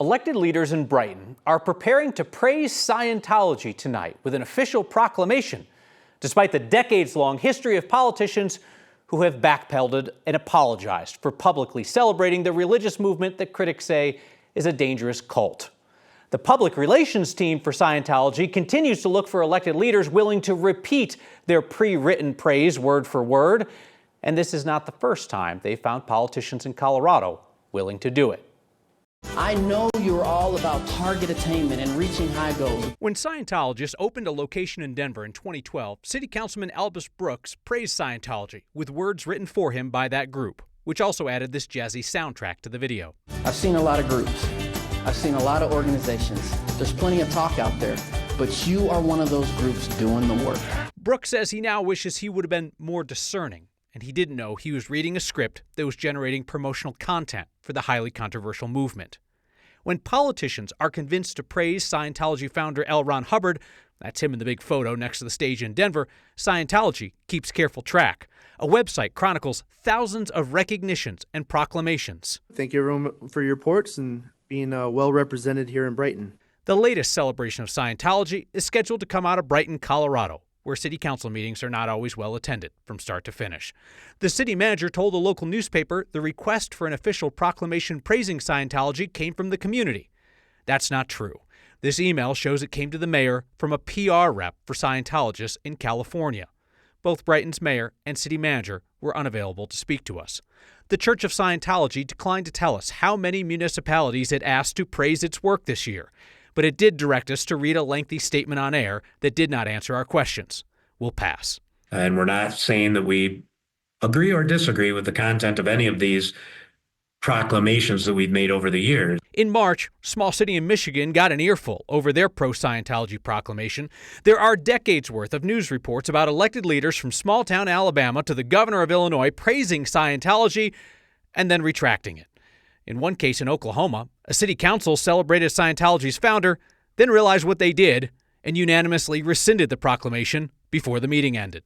Elected leaders in Brighton are preparing to praise Scientology tonight with an official proclamation, despite the decades-long history of politicians who have backpedaled and apologized for publicly celebrating the religious movement that critics say is a dangerous cult. The public relations team for Scientology continues to look for elected leaders willing to repeat their pre-written praise word for word, and this is not the first time they've found politicians in Colorado willing to do it. I know you're all about target attainment and reaching high goals. When Scientologists opened a location in Denver in 2012, City Councilman Albus Brooks praised Scientology with words written for him by that group, which also added this jazzy soundtrack to the video. I've seen a lot of groups. I've seen a lot of organizations. There's plenty of talk out there, but you are one of those groups doing the work. Brooks says he now wishes he would have been more discerning, and he didn't know he was reading a script that was generating promotional content for the highly controversial movement. When politicians are convinced to praise Scientology founder L. Ron Hubbard, that's him in the big photo next to the stage in Denver, Scientology keeps careful track. A website chronicles thousands of recognitions and proclamations. Thank you everyone for your reports and being well represented here in Brighton. The latest celebration of Scientology is scheduled to come out of Brighton, Colorado, where city council meetings are not always well attended from start to finish. The city manager told a local newspaper the request for an official proclamation praising Scientology came from the community. That's not true. This email shows it came to the mayor from a PR rep for Scientologists in California. Both Brighton's mayor and city manager were unavailable to speak to us. The Church of Scientology declined to tell us how many municipalities it asked to praise its work this year, but it did direct us to read a lengthy statement on air that did not answer our questions. We'll pass. And we're not saying that we agree or disagree with the content of any of these proclamations that we've made over the years. In March, small city in Michigan got an earful over their pro-Scientology proclamation. There are decades worth of news reports about elected leaders from small-town Alabama to the governor of Illinois praising Scientology and then retracting it. In one case in Oklahoma, a city council celebrated Scientology's founder, then realized what they did and unanimously rescinded the proclamation before the meeting ended.